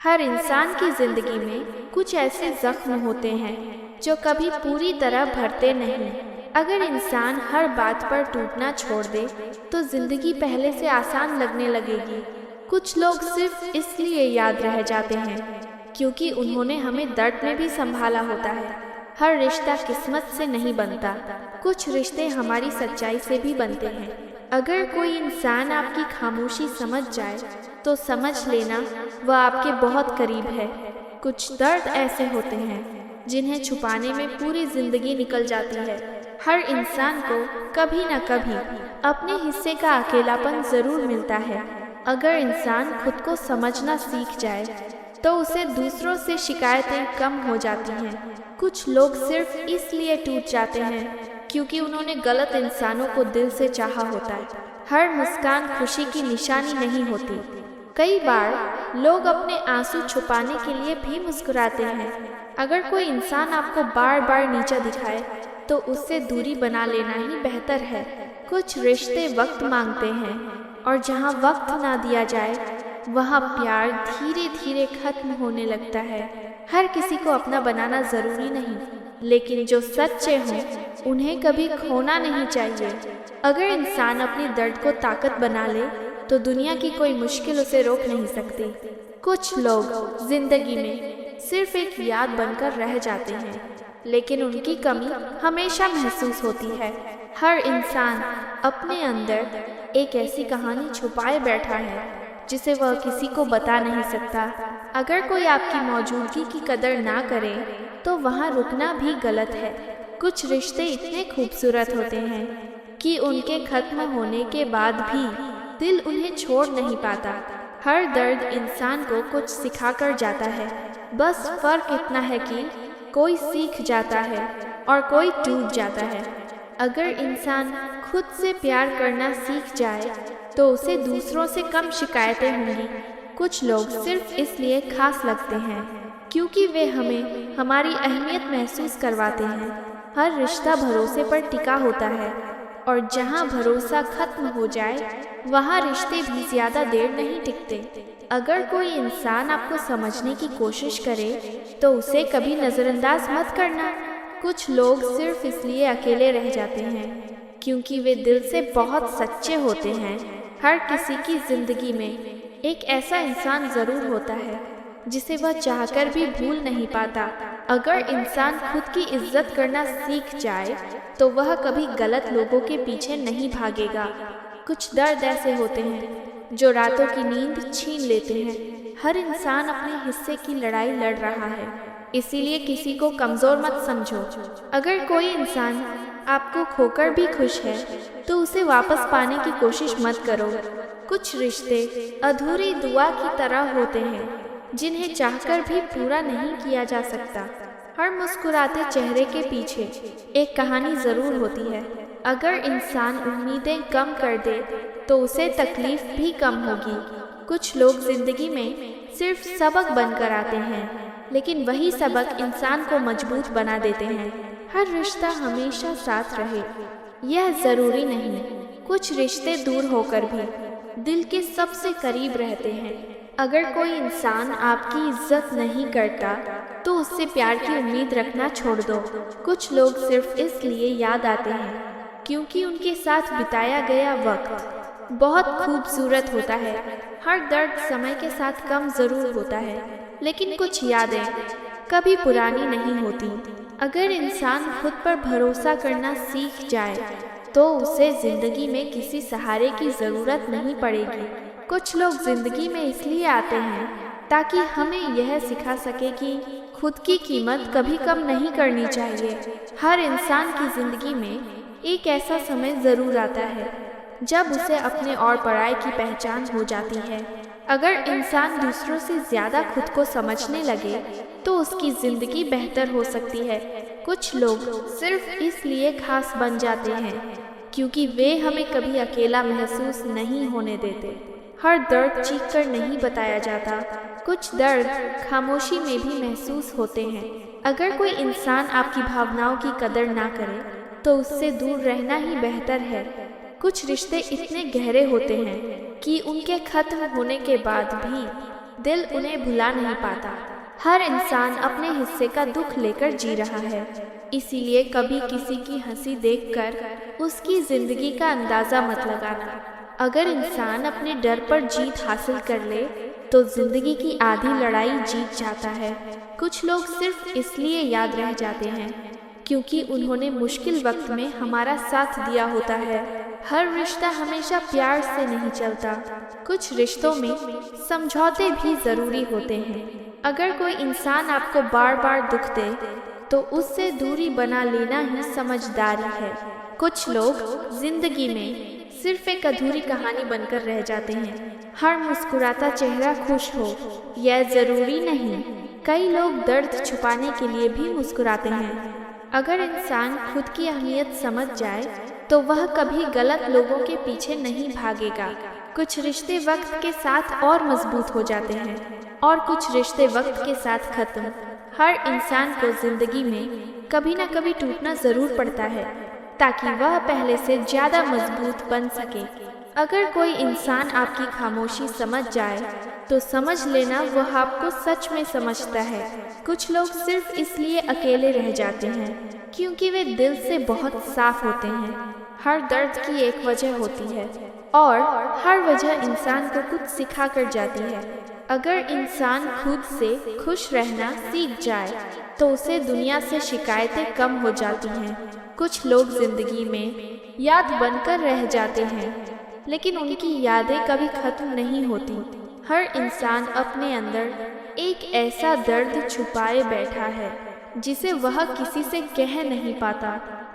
हर इंसान की जिंदगी में कुछ ऐसे जख्म होते हैं जो कभी पूरी तरह भरते नहीं। अगर इंसान हर बात पर टूटना छोड़ दे तो जिंदगी पहले से आसान लगने लगेगी। कुछ लोग सिर्फ इसलिए याद रह जाते हैं क्योंकि उन्होंने हमें दर्द में भी संभाला होता है। हर रिश्ता किस्मत से नहीं बनता, कुछ रिश्ते हमारी सच्चाई से भी बनते हैं। अगर कोई इंसान आपकी खामोशी समझ जाए तो समझ लेना वह आपके बहुत करीब है। कुछ दर्द ऐसे होते हैं जिन्हें छुपाने में पूरी जिंदगी निकल जाती है। हर इंसान को कभी न कभी अपने हिस्से का अकेलापन जरूर मिलता है। अगर इंसान खुद को समझना सीख जाए तो उसे दूसरों से शिकायतें कम हो जाती हैं। कुछ लोग सिर्फ इसलिए टूट जाते हैं क्योंकि उन्होंने गलत इंसानों को दिल से चाहा होता है। हर मुस्कान खुशी की निशानी नहीं होती। कई बार लोग अपने आंसू छुपाने के लिए भी मुस्कुराते हैं। अगर कोई इंसान आपको बार बार नीचा दिखाए तो उससे दूरी बना लेना ही बेहतर है। कुछ रिश्ते वक्त मांगते हैं और जहाँ वक्त ना दिया जाए वहाँ प्यार धीरे धीरे खत्म होने लगता है। हर किसी को अपना बनाना जरूरी नहीं, लेकिन जो सच्चे हों उन्हें कभी खोना नहीं चाहिए। अगर इंसान अपने दर्द को ताकत बना ले तो दुनिया की कोई मुश्किल उसे रोक नहीं सकती। कुछ लोग जिंदगी में सिर्फ एक याद बनकर रह जाते हैं, लेकिन उनकी कमी हमेशा महसूस होती है। हर इंसान अपने अंदर एक ऐसी कहानी छुपाए बैठा है जिसे वह किसी को बता नहीं सकता। अगर कोई आपकी मौजूदगी की कदर ना करे तो वहाँ रुकना भी गलत है। कुछ रिश्ते इतने खूबसूरत होते हैं कि उनके खत्म होने के बाद भी दिल उन्हें छोड़ नहीं पाता। हर दर्द इंसान को कुछ सिखाकर जाता है, बस फर्क इतना है कि कोई सीख जाता है और कोई टूट जाता है। अगर इंसान खुद से प्यार करना सीख जाए तो उसे दूसरों से कम शिकायतें होंगी। कुछ लोग सिर्फ इसलिए खास लगते हैं क्योंकि वे हमें हमारी अहमियत महसूस करवाते हैं। हर रिश्ता भरोसे पर टिका होता है और जहाँ भरोसा खत्म हो जाए वहाँ रिश्ते भी ज्यादा देर नहीं टिकते। अगर कोई इंसान आपको समझने की कोशिश करे तो उसे कभी नजरअंदाज मत करना। कुछ लोग सिर्फ इसलिए अकेले रह जाते हैं क्योंकि वे दिल से बहुत सच्चे होते हैं। हर किसी की जिंदगी में एक ऐसा इंसान जरूर होता है जिसे वह चाहकर भी भूल नहीं पाता। अगर इंसान खुद की इज्जत करना सीख जाए तो वह कभी गलत लोगों के पीछे नहीं भागेगा। कुछ दर्द ऐसे होते हैं जो रातों की नींद छीन लेते हैं। हर इंसान अपने हिस्से की लड़ाई लड़ रहा है, इसीलिए किसी को कमजोर मत समझो। अगर कोई इंसान आपको खोकर भी खुश है तो उसे वापस पाने की कोशिश मत करो। कुछ रिश्ते अधूरी दुआ की तरह होते हैं जिन्हें चाहकर भी पूरा नहीं किया जा सकता। हर मुस्कुराते चेहरे के पीछे एक कहानी जरूर होती है। अगर इंसान उम्मीदें कम कर दे तो उसे तकलीफ भी कम होगी। कुछ लोग जिंदगी में सिर्फ सबक बनकर आते हैं, लेकिन वही सबक इंसान को मजबूत बना देते हैं। हर रिश्ता हमेशा साथ रहे यह जरूरी नहीं। कुछ रिश्ते दूर होकर भी दिल के सबसे करीब रहते हैं। अगर कोई इंसान आपकी इज्जत नहीं करता तो उससे प्यार की उम्मीद रखना छोड़ दो। कुछ लोग सिर्फ इसलिए याद आते हैं क्योंकि उनके साथ बिताया गया वक्त बहुत खूबसूरत होता है। हर दर्द समय के साथ कम जरूर होता है, लेकिन कुछ यादें कभी पुरानी नहीं होती। अगर इंसान खुद पर भरोसा करना सीख जाए तो उसे जिंदगी में किसी सहारे की जरूरत नहीं पड़ेगी। कुछ लोग जिंदगी में इसलिए आते हैं ताकि हमें यह सिखा सके कि खुद की कीमत कभी कम नहीं करनी चाहिए। हर इंसान की जिंदगी में एक ऐसा समय जरूर आता है जब उसे अपने और पराये की पहचान हो जाती है। अगर इंसान दूसरों से ज्यादा खुद को समझने लगे तो उसकी जिंदगी बेहतर हो सकती है। कुछ लोग सिर्फ इसलिए खास बन जाते हैं क्योंकि वे हमें कभी अकेला महसूस नहीं होने देते। हर दर्द चीख कर नहीं बताया जाता, कुछ दर्द खामोशी में भी महसूस होते हैं। अगर कोई इंसान आपकी भावनाओं की कदर ना करे तो उससे दूर रहना ही बेहतर है। कुछ रिश्ते इतने गहरे होते हैं कि उनके खत्म होने के बाद भी दिल उन्हें भुला नहीं पाता। हर इंसान अपने हिस्से का दुख लेकर जी रहा है, इसीलिए कभी किसी की हंसी देखकर उसकी जिंदगी का अंदाजा मत लगाना। अगर इंसान अपने डर पर जीत हासिल कर ले तो जिंदगी की आधी लड़ाई जीत जाता है। कुछ लोग सिर्फ इसलिए याद रह जाते हैं क्योंकि उन्होंने मुश्किल वक्त में हमारा साथ दिया होता है। हर रिश्ता हमेशा प्यार से नहीं चलता, कुछ रिश्तों में समझौते भी जरूरी होते हैं। अगर कोई इंसान आपको बार बार दुख दे तो उससे दूरी बना लेना ही समझदारी है। कुछ लोग जिंदगी में सिर्फ एक अधूरी कहानी बनकर रह जाते हैं। हर मुस्कुराता चेहरा खुश हो यह जरूरी नहीं। कई लोग दर्द छुपाने के लिए भी मुस्कुराते हैं। अगर इंसान खुद की अहमियत समझ जाए तो वह कभी गलत लोगों के पीछे नहीं भागेगा। कुछ रिश्ते वक्त के साथ और मजबूत हो जाते हैं और कुछ रिश्ते वक्त के साथ खत्म। हर इंसान को जिंदगी में कभी न कभी टूटना जरूर पड़ता है ताकि वह पहले से ज्यादा मजबूत बन सके। अगर कोई इंसान आपकी खामोशी समझ जाए तो समझ लेना वह आपको सच में समझता है। कुछ लोग सिर्फ इसलिए अकेले रह जाते हैं क्योंकि वे दिल से बहुत साफ होते हैं। हर दर्द की एक वजह होती है और हर वजह इंसान को कुछ सिखा कर जाती है। अगर इंसान खुद से खुश रहना सीख जाए तो उसे दुनिया से शिकायतें कम हो जाती हैं। कुछ लोग जिंदगी में याद बनकर रह जाते हैं लेकिन उनकी यादें कभी खत्म नहीं होती। हर इंसान अपने अंदर एक ऐसा दर्द छुपाए बैठा है जिसे वह किसी से कह नहीं पाता।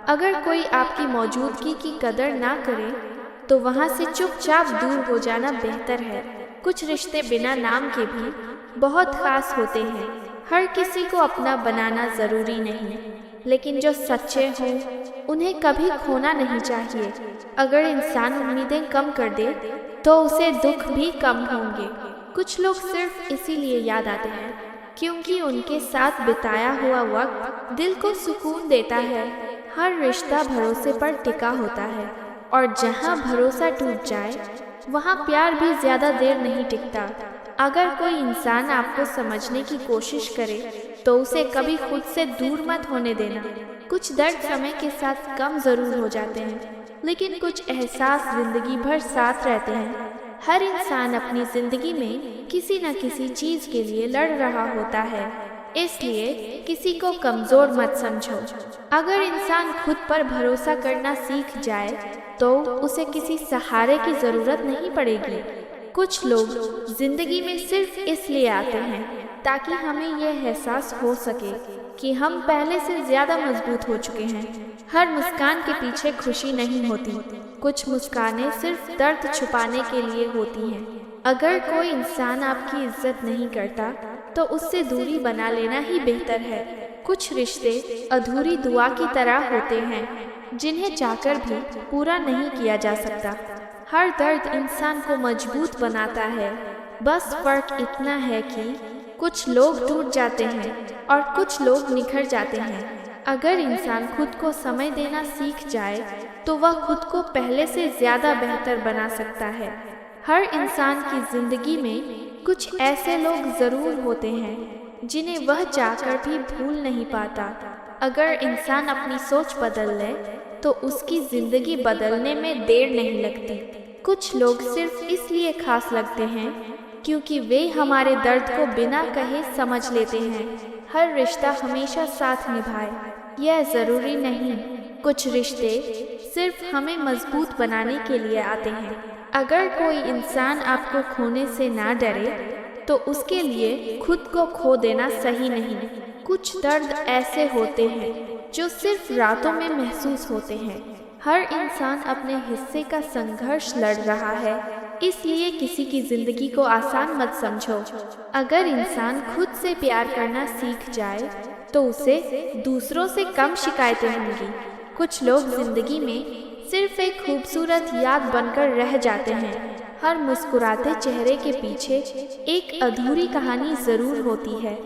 अगर कोई आपकी मौजूदगी की कदर ना करे तो वहाँ से चुपचाप दूर हो जाना बेहतर है। कुछ रिश्ते बिना नाम के भी बहुत खास होते हैं। हर किसी को अपना बनाना जरूरी नहीं, लेकिन जो सच्चे हों उन्हें कभी खोना नहीं चाहिए। अगर इंसान उम्मीदें कम कर दे तो उसे दुख भी कम होंगे। कुछ लोग सिर्फ इसीलिए याद आते हैं क्योंकि उनके साथ बिताया हुआ वक्त दिल को सुकून देता है। हर रिश्ता भरोसे पर टिका होता है और जहाँ भरोसा टूट जाए वहाँ प्यार भी ज्यादा देर नहीं टिकता। अगर कोई इंसान आपको समझने की कोशिश करे तो उसे कभी खुद से दूर मत होने देना। कुछ दर्द समय के साथ कम जरूर हो जाते हैं लेकिन कुछ एहसास जिंदगी भर साथ रहते हैं। हर इंसान अपनी जिंदगी में किसी न किसी चीज के लिए लड़ रहा होता है, इसलिए किसी को कमजोर मत समझो। अगर इंसान खुद पर भरोसा करना सीख जाए तो उसे किसी सहारे की जरूरत नहीं पड़ेगी। कुछ लोग जिंदगी में सिर्फ इसलिए आते हैं ताकि हमें यह एहसास हो सके कि हम पहले से ज्यादा मजबूत हो चुके हैं। हर मुस्कान के पीछे खुशी नहीं होती, कुछ मुस्कानें सिर्फ दर्द छुपाने के लिए होती हैं। अगर कोई इंसान आपकी इज्जत नहीं करता तो उससे दूरी बना लेना ही बेहतर है। कुछ रिश्ते अधूरी दुआ की तरह होते हैं जिन्हें चाहकर भी पूरा नहीं किया जा सकता। हर दर्द इंसान को मजबूत बनाता है, बस फर्क इतना है कि कुछ लोग टूट जाते हैं और कुछ लोग निखर जाते हैं। अगर इंसान खुद को समय देना सीख जाए तो वह खुद को पहले से ज्यादा बेहतर बना सकता है। हर इंसान की जिंदगी में कुछ ऐसे लोग जरूर होते हैं जिन्हें वह चाहकर भी भूल नहीं पाता। अगर इंसान अपनी सोच बदल ले तो उसकी जिंदगी बदलने में देर नहीं लगती। कुछ लोग सिर्फ इसलिए खास लगते हैं क्योंकि वे हमारे दर्द को बिना कहे समझ लेते हैं। हर रिश्ता हमेशा साथ निभाए यह जरूरी नहीं। कुछ रिश्ते सिर्फ हमें मजबूत बनाने के लिए आते हैं। अगर कोई इंसान आपको खोने से ना डरे तो उसके लिए खुद को खो देना सही नहीं। कुछ दर्द ऐसे होते हैं जो सिर्फ रातों में महसूस होते हैं। हर इंसान अपने हिस्से का संघर्ष लड़ रहा है, इसलिए किसी की जिंदगी को आसान मत समझो। अगर इंसान खुद से प्यार करना सीख जाए तो उसे दूसरों से कम शिकायतें होंगी। कुछ लोग जिंदगी में सिर्फ एक खूबसूरत याद बनकर रह जाते हैं। हर मुस्कुराते चेहरे के पीछे एक अधूरी कहानी जरूर होती है।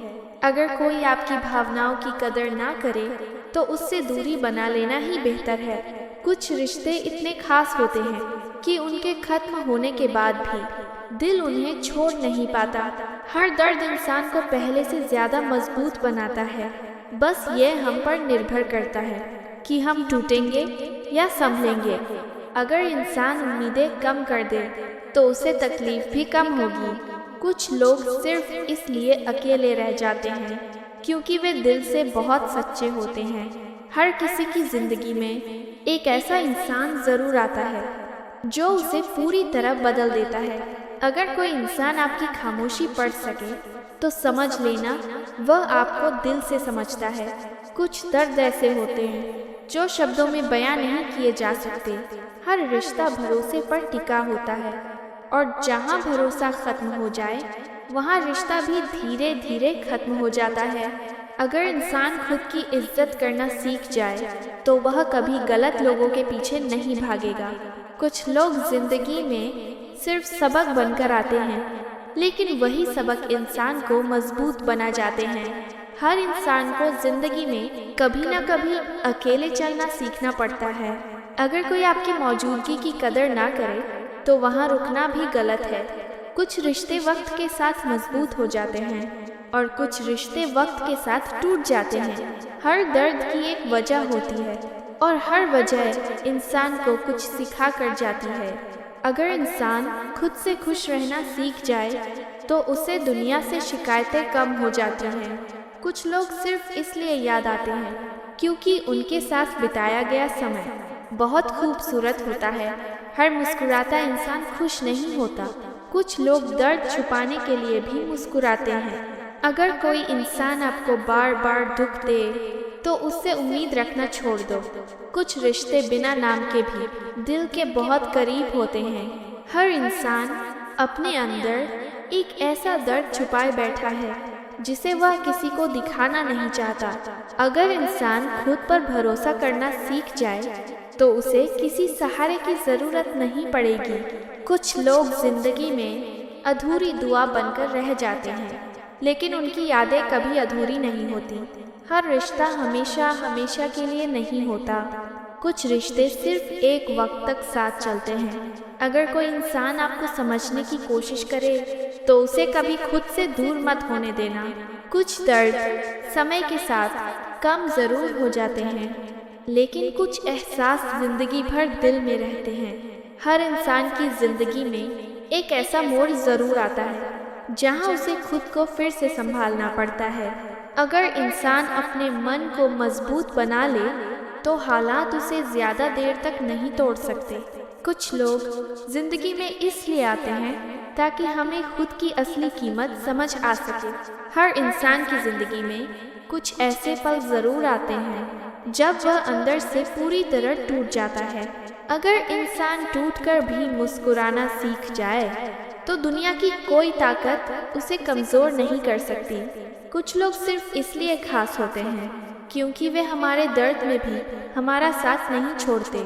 अगर कोई आपकी भावनाओं की कदर ना करे तो उससे दूरी बना लेना ही बेहतर है। कुछ रिश्ते इतने खास होते हैं कि उनके खत्म होने के बाद भी दिल उन्हें छोड़ नहीं पाता। हर दर्द इंसान को पहले से ज़्यादा मजबूत बनाता है। बस ये हम पर निर्भर करता है कि हम टूटेंगे या संभलेंगे। अगर इंसान उम्मीदें कम कर दे तो उसे तकलीफ भी कम होगी। कुछ लोग सिर्फ इसलिए अकेले रह जाते हैं क्योंकि वे दिल से बहुत सच्चे होते हैं। हर किसी की जिंदगी में एक ऐसा इंसान ज़रूर आता है जो उसे पूरी तरह बदल देता है। अगर कोई इंसान आपकी खामोशी पढ़ सके तो समझ लेना वह आपको दिल से समझता है। कुछ दर्द ऐसे होते हैं जो शब्दों में बयां नहीं किए जा सकते। हर रिश्ता भरोसे पर टिका होता है और जहां भरोसा खत्म हो जाए वहां रिश्ता भी धीरे धीरे खत्म हो जाता है। अगर इंसान खुद की इज्जत करना सीख जाए तो वह कभी गलत लोगों के पीछे नहीं भागेगा। कुछ लोग जिंदगी में सिर्फ सबक बनकर आते हैं, लेकिन वही सबक इंसान को मजबूत बना जाते हैं। हर इंसान को जिंदगी में कभी न कभी अकेले चलना सीखना पड़ता है। अगर कोई आपकी मौजूदगी की कदर ना करे तो वहाँ रुकना भी गलत है। कुछ रिश्ते वक्त के साथ मजबूत हो जाते हैं और कुछ रिश्ते वक्त के साथ टूट जाते हैं। हर दर्द की एक वजह होती है और हर वजह इंसान को कुछ सिखा कर जाती है। अगर इंसान खुद से खुश रहना सीख जाए तो उसे दुनिया से शिकायतें कम हो जाती हैं। कुछ लोग सिर्फ इसलिए याद आते हैं क्योंकि उनके साथ बिताया गया समय बहुत खूबसूरत होता है। हर मुस्कुराता इंसान खुश नहीं होता। कुछ लोग दर्द छुपाने के लिए भी मुस्कुराते हैं। अगर कोई इंसान आपको बार बार दुख दे तो उससे उम्मीद रखना छोड़ दो। कुछ रिश्ते बिना नाम के भी दिल के बहुत करीब होते हैं। हर इंसान अपने अंदर एक ऐसा दर्द छुपाए बैठा है जिसे वह किसी को दिखाना नहीं चाहता। अगर इंसान खुद पर भरोसा करना सीख जाए तो उसे किसी सहारे की ज़रूरत नहीं पड़ेगी। कुछ लोग जिंदगी में अधूरी दुआ बनकर रह जाते हैं, लेकिन उनकी यादें कभी अधूरी नहीं होती। हर रिश्ता हमेशा हमेशा के लिए नहीं होता। कुछ रिश्ते सिर्फ एक वक्त तक साथ चलते हैं। अगर कोई इंसान आपको समझने की कोशिश करे तो उसे कभी खुद से दूर मत होने देना। कुछ दर्द समय के साथ कम ज़रूर हो जाते हैं, लेकिन कुछ एहसास जिंदगी भर दिल में रहते हैं। हर इंसान की जिंदगी में एक ऐसा मोड़ ज़रूर आता है जहां उसे खुद को फिर से संभालना पड़ता है। अगर इंसान अपने मन को मजबूत बना ले तो हालात उसे ज़्यादा देर तक नहीं तोड़ सकते। कुछ लोग जिंदगी में इसलिए आते हैं ताकि हमें खुद की असली कीमत समझ आ सके। हर इंसान की जिंदगी में कुछ ऐसे पल ज़रूर आते हैं जब वह अंदर से पूरी तरह टूट जाता है। अगर इंसान टूटकर भी मुस्कुराना सीख जाए तो दुनिया की कोई ताकत उसे कमज़ोर नहीं कर सकती। कुछ लोग सिर्फ इसलिए खास होते हैं क्योंकि वे हमारे दर्द में भी हमारा साथ नहीं छोड़ते।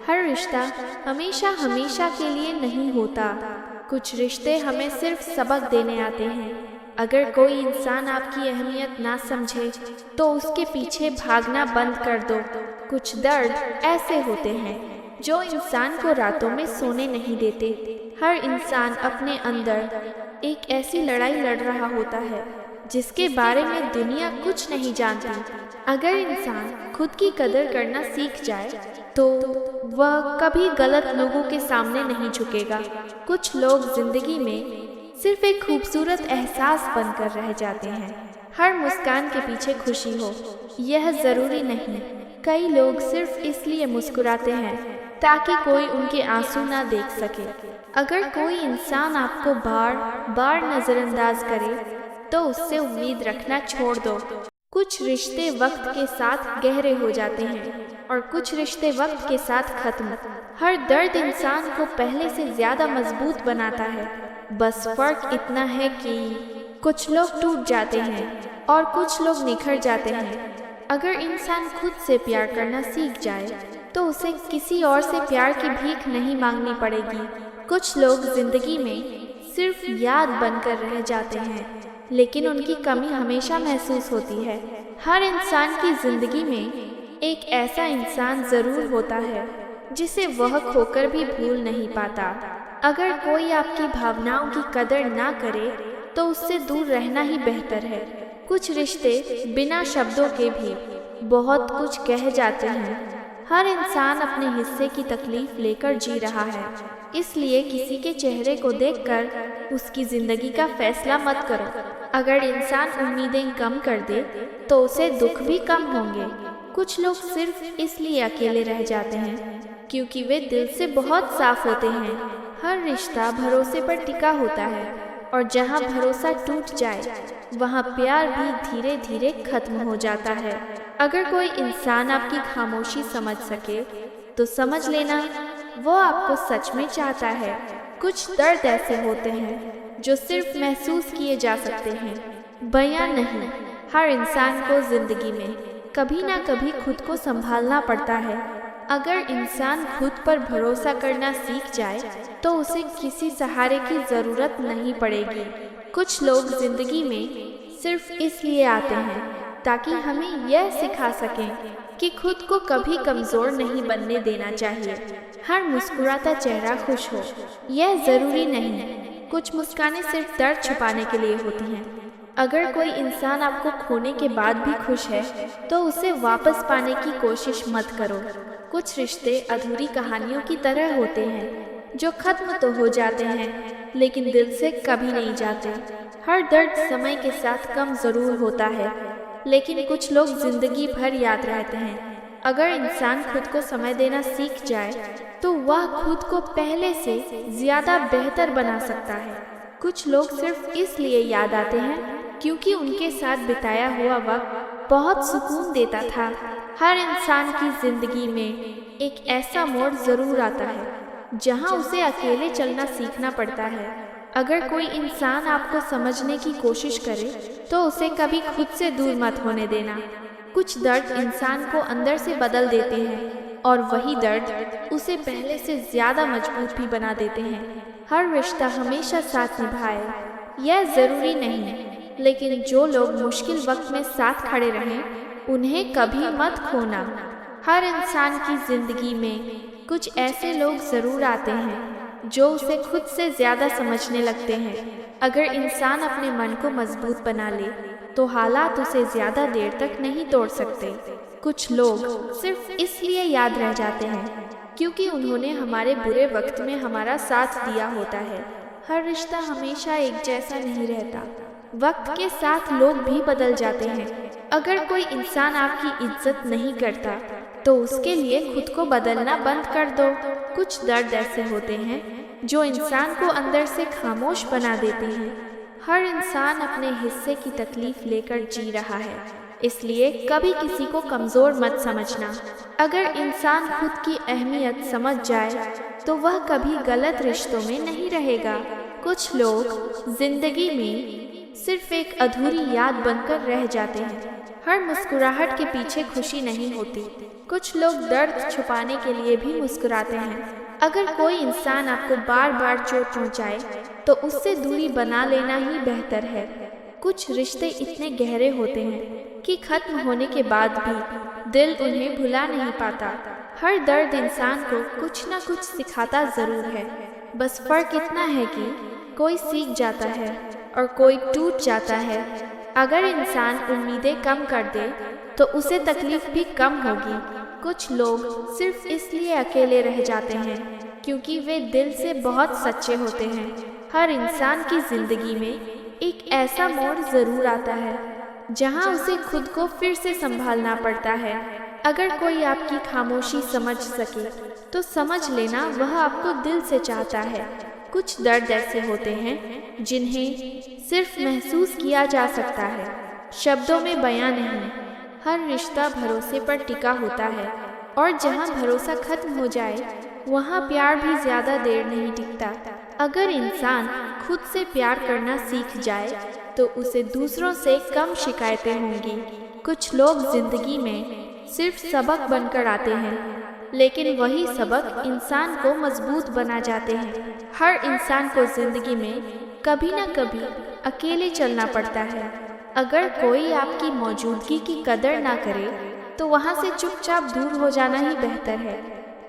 हर रिश्ता हमेशा हमेशा के लिए नहीं होता। कुछ रिश्ते हमें सिर्फ सबक देने आते हैं। अगर कोई इंसान आपकी अहमियत ना समझे तो उसके पीछे भागना बंद कर दो। कुछ दर्द ऐसे होते हैं जो इंसान को रातों में सोने नहीं देते। हर इंसान अपने अंदर एक ऐसी लड़ाई लड़ रहा होता है जिसके बारे में दुनिया कुछ नहीं जानती। अगर इंसान खुद की कदर करना सीख जाए तो वह कभी गलत लोगों के सामने नहीं झुकेगा। कुछ लोग जिंदगी में सिर्फ एक खूबसूरत एहसास बनकर रह जाते हैं। हर मुस्कान के पीछे खुशी हो, यह ज़रूरी नहीं। कई लोग सिर्फ इसलिए मुस्कुराते हैं ताकि कोई उनके आंसू ना देख सके। अगर कोई इंसान आपको बार बार नज़रअंदाज करे तो उससे उम्मीद रखना छोड़ दो। कुछ रिश्ते वक्त के साथ गहरे हो जाते हैं और कुछ रिश्ते वक्त के साथ खत्म। हर दर्द इंसान को पहले से ज़्यादा मजबूत बनाता है। बस फर्क इतना है कि कुछ लोग टूट जाते हैं और कुछ लोग निखर जाते हैं। अगर इंसान खुद से प्यार करना सीख जाए तो उसे किसी और से प्यार की भीख नहीं मांगनी पड़ेगी। कुछ लोग जिंदगी में सिर्फ याद बनकर रह जाते हैं, लेकिन उनकी कमी हमेशा महसूस होती है। हर इंसान की जिंदगी में एक ऐसा इंसान ज़रूर होता है जिसे वह खोकर भी भूल नहीं पाता। अगर कोई आपकी भावनाओं की कदर ना करे तो उससे दूर रहना ही बेहतर है। कुछ रिश्ते बिना शब्दों के भी बहुत कुछ कह जाते हैं। हर इंसान अपने हिस्से की तकलीफ लेकर जी रहा है, इसलिए किसी के चेहरे को देखकर उसकी जिंदगी का फैसला मत करो। अगर इंसान उम्मीदें कम कर दे तो उसे दुख भी कम होंगे। कुछ लोग सिर्फ इसलिए अकेले रह जाते हैं क्योंकि वे दिल से बहुत साफ होते हैं। हर रिश्ता भरोसे पर टिका होता है और जहाँ भरोसा टूट जाए वहाँ प्यार भी धीरे धीरे खत्म हो जाता है। अगर कोई इंसान आपकी खामोशी समझ सके तो समझ लेना वो आपको सच में चाहता है। कुछ दर्द ऐसे होते हैं जो सिर्फ महसूस किए जा सकते हैं, बयां नहीं। हर इंसान को जिंदगी में कभी ना कभी खुद को संभालना पड़ता है। अगर इंसान खुद पर भरोसा करना सीख जाए तो उसे किसी सहारे की ज़रूरत नहीं पड़ेगी। कुछ लोग जिंदगी में सिर्फ इसलिए आते हैं ताकि हमें यह सिखा सकें कि खुद को कभी कमज़ोर नहीं बनने देना चाहिए। हर मुस्कुराता चेहरा खुश हो, यह ज़रूरी नहीं। कुछ मुस्कानें सिर्फ दर्द छुपाने के लिए होती हैं। अगर कोई इंसान आपको खोने के बाद भी खुश है तो उसे वापस पाने की कोशिश मत करो। कुछ रिश्ते अधूरी कहानियों की तरह होते हैं जो खत्म तो हो जाते हैं लेकिन दिल से कभी नहीं जाते। हर दर्द समय के साथ कम ज़रूर होता है लेकिन कुछ लोग जिंदगी भर याद रहते हैं। अगर इंसान खुद को समय देना सीख जाए तो वह खुद को पहले से ज़्यादा बेहतर बना सकता है। कुछ लोग सिर्फ इसलिए याद आते हैं क्योंकि उनके साथ बिताया हुआ वक्त बहुत सुकून देता था। हर इंसान की जिंदगी में एक ऐसा मोड़ ज़रूर आता है जहां उसे अकेले चलना सीखना पड़ता है। अगर कोई इंसान आपको समझने की कोशिश करे तो उसे कभी खुद से दूर मत होने देना। कुछ दर्द इंसान को अंदर से बदल देते हैं और वही दर्द उसे पहले से ज़्यादा मजबूत भी बना देते हैं। हर रिश्ता हमेशा साथ निभाए यह ज़रूरी नहीं, लेकिन जो लोग मुश्किल वक्त में साथ खड़े रहें उन्हें कभी मत खोना। हर इंसान की ज़िंदगी में कुछ ऐसे लोग ज़रूर आते हैं जो उसे खुद से ज़्यादा समझने लगते हैं। अगर इंसान अपने मन को मजबूत बना ले तो हालात उसे ज़्यादा देर तक नहीं तोड़ सकते। कुछ लोग सिर्फ इसलिए याद रह जाते हैं क्योंकि उन्होंने हमारे बुरे वक्त में हमारा साथ दिया होता है। हर रिश्ता हमेशा एक जैसा नहीं रहता, वक्त के साथ लोग भी बदल जाते हैं। अगर कोई इंसान आपकी इज्जत नहीं करता तो उसके लिए खुद को बदलना बंद कर दो। कुछ दर्द ऐसे होते हैं जो इंसान को अंदर से खामोश बना देते हैं। हर इंसान अपने हिस्से की तकलीफ लेकर जी रहा है, इसलिए कभी किसी को कमज़ोर मत समझना। अगर इंसान खुद की अहमियत समझ जाए तो वह कभी गलत रिश्तों में नहीं रहेगा। कुछ लोग जिंदगी में सिर्फ एक अधूरी याद बनकर रह जाते हैं। हर मुस्कुराहट के पीछे खुशी नहीं होती। कुछ लोग दर्द छुपाने के लिए भी मुस्कुराते हैं। अगर कोई इंसान आपको बार बार चोट पहुंचाए तो उससे दूरी बना लेना ही बेहतर है। कुछ रिश्ते इतने गहरे होते हैं कि खत्म होने के बाद भी दिल उन्हें भुला नहीं पाता। हर दर्द इंसान को कुछ ना कुछ सिखाता ज़रूर है, बस फ़र्क इतना है कि कोई सीख जाता है और कोई टूट जाता है। अगर इंसान उम्मीदें कम कर दे तो उसे तकलीफ भी कम होगी। कुछ लोग सिर्फ इसलिए अकेले रह जाते हैं क्योंकि वे दिल से बहुत सच्चे होते हैं। हर इंसान की ज़िंदगी में एक ऐसा मोड़ ज़रूर आता है जहां उसे खुद को फिर से संभालना पड़ता है। अगर कोई आपकी खामोशी समझ सके तो समझ लेना वह आपको दिल से चाहता है। कुछ दर्द ऐसे होते हैं जिन्हें सिर्फ महसूस किया जा सकता है, शब्दों में बयां नहीं। हर रिश्ता भरोसे पर टिका होता है और जहां भरोसा खत्म हो जाए वहां प्यार भी ज़्यादा देर नहीं टिकता। अगर इंसान खुद से प्यार करना सीख जाए तो उसे दूसरों से कम शिकायतें होंगी। कुछ लोग जिंदगी में सिर्फ सबक बनकर आते हैं, लेकिन वही सबक इंसान को मजबूत बना जाते हैं। हर इंसान को जिंदगी में कभी ना कभी अकेले चलना पड़ता है। अगर कोई आपकी मौजूदगी की कदर ना करे तो वहाँ से चुपचाप दूर हो जाना ही बेहतर है।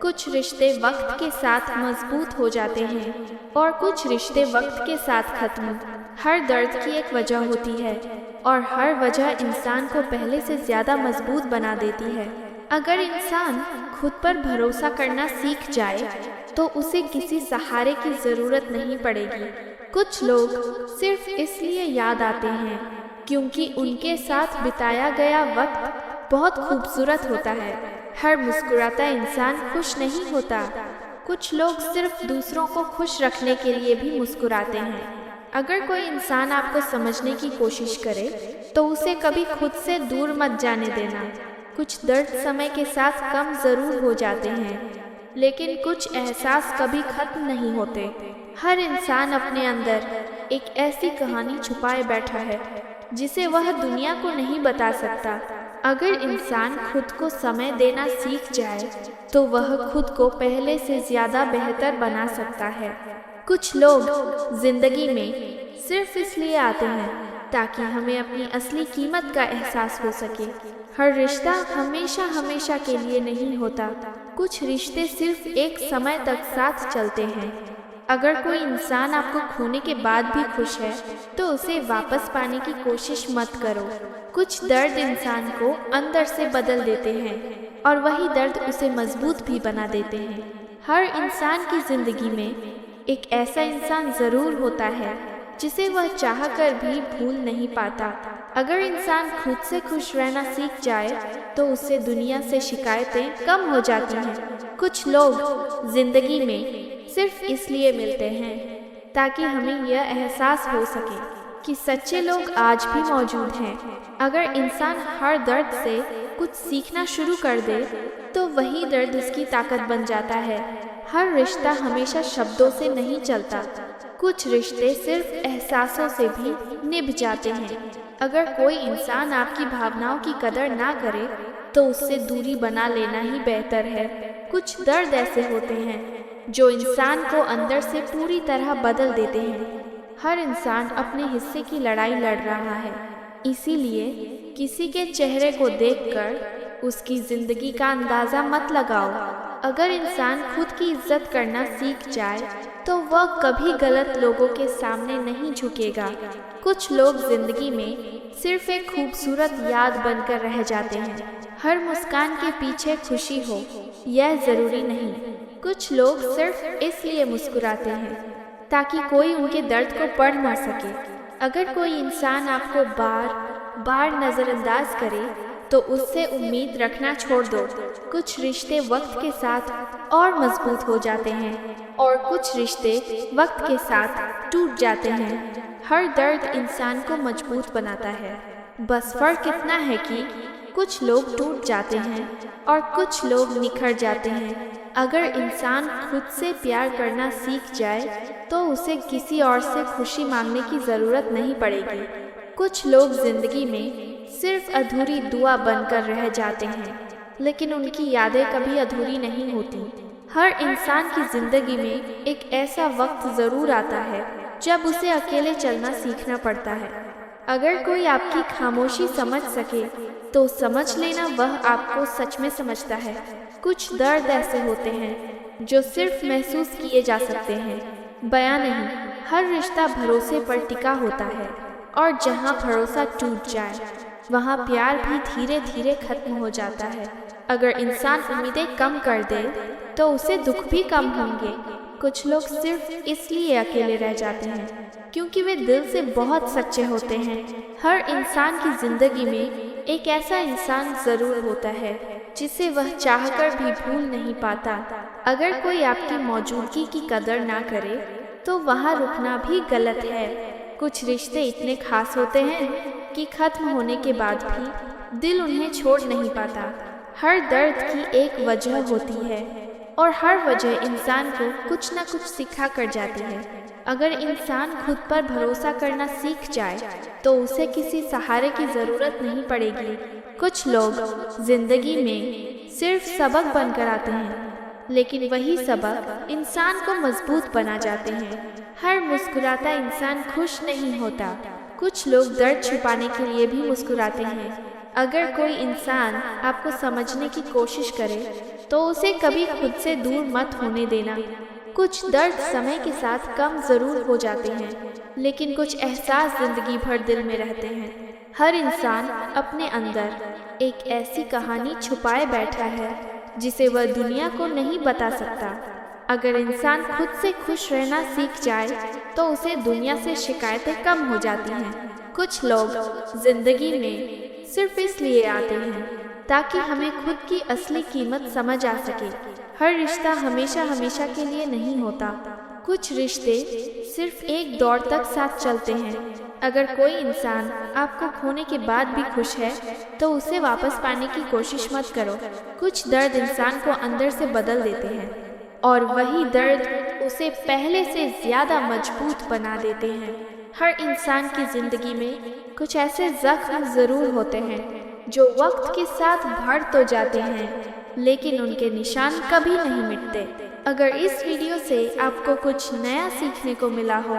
कुछ रिश्ते वक्त के साथ मजबूत हो जाते हैं और कुछ रिश्ते वक्त के साथ खत्म। हर दर्द की एक वजह होती है और हर वजह इंसान को पहले से ज़्यादा मजबूत बना देती है। अगर इंसान खुद पर भरोसा करना सीख जाए तो उसे किसी सहारे की ज़रूरत नहीं पड़ेगी। कुछ लोग सिर्फ इसलिए याद आते हैं क्योंकि उनके साथ बिताया गया वक्त बहुत खूबसूरत होता है। हर मुस्कुराता इंसान खुश नहीं होता। कुछ लोग सिर्फ दूसरों को खुश रखने के लिए भी मुस्कुराते हैं। अगर कोई इंसान आपको समझने की कोशिश करे तो उसे कभी खुद से दूर मत जाने देना। कुछ दर्द समय के साथ कम ज़रूर हो जाते हैं, लेकिन कुछ एहसास कभी खत्म नहीं होते। हर इंसान अपने अंदर एक ऐसी कहानी छुपाए बैठा है जिसे वह दुनिया को नहीं बता सकता। अगर इंसान खुद को समय देना सीख जाए तो वह खुद को पहले से ज़्यादा बेहतर बना सकता है। कुछ लोग जिंदगी में सिर्फ इसलिए आते हैं ताकि हमें अपनी असली कीमत का एहसास हो सके। हर रिश्ता हमेशा के लिए नहीं होता। कुछ रिश्ते सिर्फ एक समय तक साथ चलते हैं। अगर कोई इंसान आपको खोने के बाद भी खुश है तो उसे वापस पाने की कोशिश मत करो। कुछ दर्द इंसान को अंदर से बदल देते हैं और वही दर्द उसे मजबूत भी बना देते हैं। हर इंसान की जिंदगी में एक ऐसा इंसान ज़रूर होता है जिसे वह चाहकर भी भूल नहीं पाता। अगर इंसान खुद से खुश रहना सीख जाए तो उससे दुनिया से शिकायतें कम हो जाती हैं। कुछ लोग जिंदगी में सिर्फ इसलिए मिलते हैं ताकि हमें यह एहसास हो सके कि सच्चे लोग आज भी मौजूद हैं। अगर इंसान हर दर्द से कुछ सीखना शुरू कर दे तो वही दर्द उसकी ताकत बन जाता है। हर रिश्ता हमेशा शब्दों से नहीं चलता। कुछ रिश्ते सिर्फ एहसासों से भी निभ जाते हैं। अगर कोई इंसान आपकी भावनाओं की कदर ना करे तो उससे दूरी बना लेना ही बेहतर है। कुछ दर्द ऐसे होते हैं जो इंसान को अंदर से पूरी तरह बदल देते हैं। हर इंसान अपने हिस्से की लड़ाई लड़ रहा है, इसीलिए किसी के चेहरे को देखकर उसकी जिंदगी का अंदाज़ा मत लगाओ। अगर इंसान खुद की इज्जत करना सीख जाए तो वह कभी गलत लोगों के सामने नहीं झुकेगा। कुछ लोग जिंदगी में सिर्फ एक खूबसूरत याद बनकर रह जाते हैं। हर मुस्कान के पीछे खुशी हो यह ज़रूरी नहीं। कुछ लोग सिर्फ इसलिए मुस्कुराते हैं ताकि कोई उनके दर्द को पढ़ ना सके। अगर कोई इंसान आपको बार बार नज़रअंदाज करे तो उससे उम्मीद रखना छोड़ दो। कुछ रिश्ते वक्त के साथ और मजबूत हो जाते हैं और कुछ रिश्ते वक्त के साथ टूट जाते हैं। हर दर्द इंसान को मजबूत बनाता है। बस फर्क इतना है कि कुछ लोग टूट जाते हैं और कुछ लोग निखर जाते हैं। अगर इंसान खुद से प्यार करना सीख जाए तो उसे किसी और से खुशी मांगने की ज़रूरत नहीं पड़ेगी। कुछ लोग जिंदगी में सिर्फ अधूरी दुआ बनकर रह जाते हैं, लेकिन उनकी यादें कभी अधूरी नहीं होती। हर इंसान की जिंदगी में एक ऐसा वक्त ज़रूर आता है जब उसे अकेले चलना सीखना पड़ता है। अगर कोई आपकी खामोशी समझ सके तो समझ लेना वह आपको सच में समझता है। कुछ दर्द ऐसे होते हैं जो सिर्फ महसूस किए जा सकते हैं, बयां नहीं। हर रिश्ता भरोसे पर टिका होता है और जहां भरोसा टूट जाए वहां प्यार भी धीरे धीरे खत्म हो जाता है। अगर इंसान उम्मीदें कम कर दे तो उसे दुख भी कम होंगे। कुछ लोग सिर्फ इसलिए अकेले रह जाते हैं क्योंकि वे दिल से बहुत सच्चे होते हैं। हर इंसान की जिंदगी में एक ऐसा इंसान ज़रूर होता है जिसे वह चाहकर भी भूल नहीं पाता। अगर कोई आपकी मौजूदगी की कदर ना करे तो वहाँ रुकना भी गलत है। कुछ रिश्ते इतने खास होते हैं कि खत्म होने के बाद भी दिल उन्हें छोड़ नहीं पाता। हर दर्द की एक वजह होती है और हर वजह इंसान को कुछ न कुछ सिखा कर जाती है। अगर इंसान खुद पर भरोसा करना सीख जाए तो उसे किसी सहारे की ज़रूरत नहीं पड़ेगी। कुछ लोग जिंदगी में सिर्फ सबक बनकर आते हैं, लेकिन वही सबक इंसान को मजबूत बना जाते हैं। हर मुस्कुराता इंसान खुश नहीं होता। कुछ लोग दर्द छुपाने के लिए भी मुस्कुराते हैं। अगर कोई इंसान आपको समझने की कोशिश करे तो उसे कभी खुद से दूर मत होने देना। कुछ दर्द समय के साथ कम ज़रूर हो जाते हैं, लेकिन कुछ एहसास ज़िंदगी भर दिल में रहते हैं। हर इंसान अपने अंदर एक ऐसी कहानी छुपाए बैठा है जिसे वह दुनिया को नहीं बता सकता। अगर इंसान खुद से खुश रहना सीख जाए तो उसे दुनिया से शिकायतें कम हो जाती हैं। कुछ लोग जिंदगी में सिर्फ इसलिए आते हैं ताकि हमें खुद की असली कीमत समझ आ सके। हर रिश्ता हमेशा हमेशा के लिए नहीं होता। कुछ रिश्ते सिर्फ एक दौर तक साथ चलते हैं। अगर कोई इंसान आपको खोने के बाद भी खुश है तो उसे वापस पाने की कोशिश मत करो। कुछ दर्द इंसान को अंदर से बदल देते हैं और वही दर्द उसे पहले से ज़्यादा मजबूत बना देते हैं। हर इंसान की ज़िंदगी में कुछ ऐसे ज़ख्म ज़रूर होते हैं जो वक्त के साथ भर तो जाते हैं, लेकिन उनके निशान कभी नहीं मिटते। अगर इस वीडियो से आपको कुछ नया सीखने को मिला हो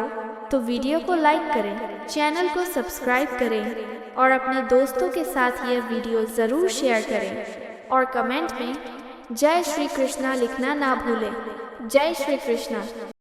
तो वीडियो को लाइक करें, चैनल को सब्सक्राइब करें और अपने दोस्तों के साथ यह वीडियो ज़रूर शेयर करें और कमेंट में जय श्री कृष्णा लिखना ना भूलें। जय श्री कृष्णा।